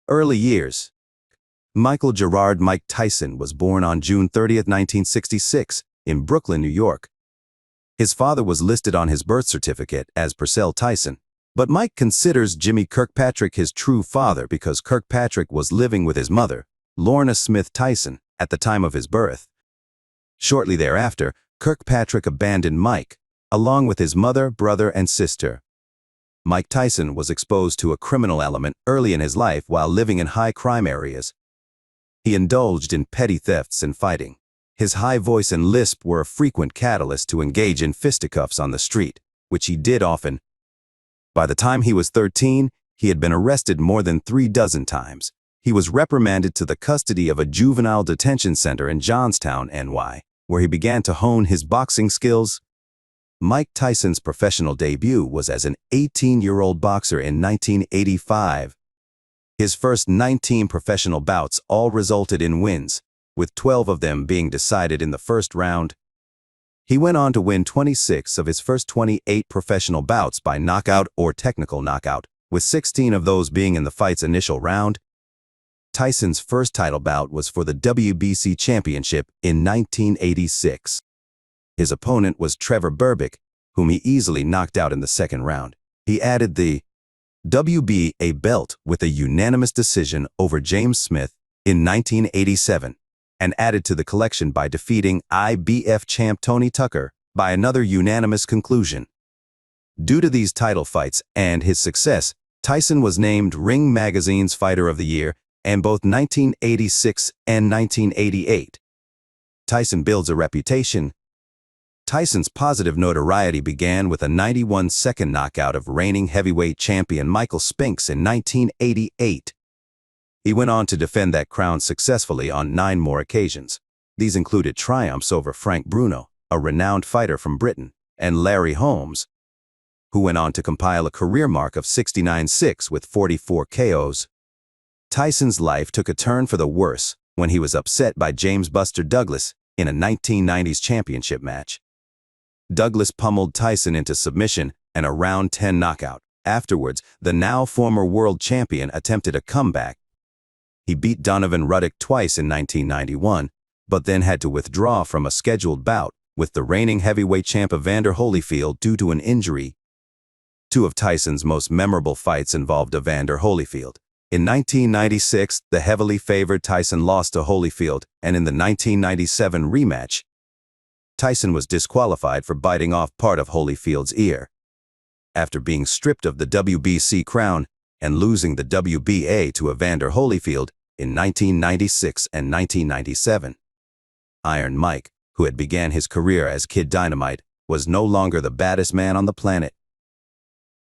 Early years. Michael Gerard Mike Tyson was born on June 30, 1966, in Brooklyn, New York. His father was listed on his birth certificate as Purcell Tyson, but Mike considers Jimmy Kirkpatrick his true father because Kirkpatrick was living with his mother, Lorna Smith Tyson, at the time of his birth. Shortly thereafter, Kirkpatrick abandoned Mike, along with his mother, brother, and sister. Mike Tyson was exposed to a criminal element early in his life while living in high-crime areas. He indulged in petty thefts and fighting. His high voice and lisp were a frequent catalyst to engage in fisticuffs on the street, which he did often. By the time he was 13, he had been arrested more than 36 times. He was reprimanded to the custody of a juvenile detention center in Johnstown, NY, where he began to hone his boxing skills. Mike Tyson's professional debut was as an 18-year-old boxer in 1985. His first 19 professional bouts all resulted in wins, with 12 of them being decided in the first round. He went on to win 26 of his first 28 professional bouts by knockout or technical knockout, with 16 of those being in the fight's initial round. Tyson's first title bout was for the WBC championship in 1986. His opponent was Trevor Berbick, whom he easily knocked out in the second round. He added the WBA belt with a unanimous decision over James Smith in 1987, and added to the collection by defeating IBF champ Tony Tucker by another unanimous conclusion. Due to these title fights and his success, Tyson was named Ring Magazine's Fighter of the Year in both 1986 and 1988. Tyson builds a reputation. Tyson's positive notoriety began with a 91-second knockout of reigning heavyweight champion Michael Spinks in 1988. He went on to defend that crown successfully on 9 more occasions. These included triumphs over Frank Bruno, a renowned fighter from Britain, and Larry Holmes, who went on to compile a career mark of 69-6 with 44 KOs. Tyson's life took a turn for the worse when he was upset by James Buster Douglas in a 1990s championship match. Douglas pummeled Tyson into submission and a round 10 knockout. Afterwards, the now former world champion attempted a comeback. He beat Donovan Ruddock twice in 1991, but then had to withdraw from a scheduled bout with the reigning heavyweight champ Evander Holyfield due to an injury. 2 of Tyson's most memorable fights involved Evander Holyfield. In 1996, the heavily favored Tyson lost to Holyfield, and in the 1997 rematch, Tyson was disqualified for biting off part of Holyfield's ear. After being stripped of the WBC crown and losing the WBA to Evander Holyfield in 1996 and 1997, Iron Mike, who had began his career as Kid Dynamite, was no longer the baddest man on the planet.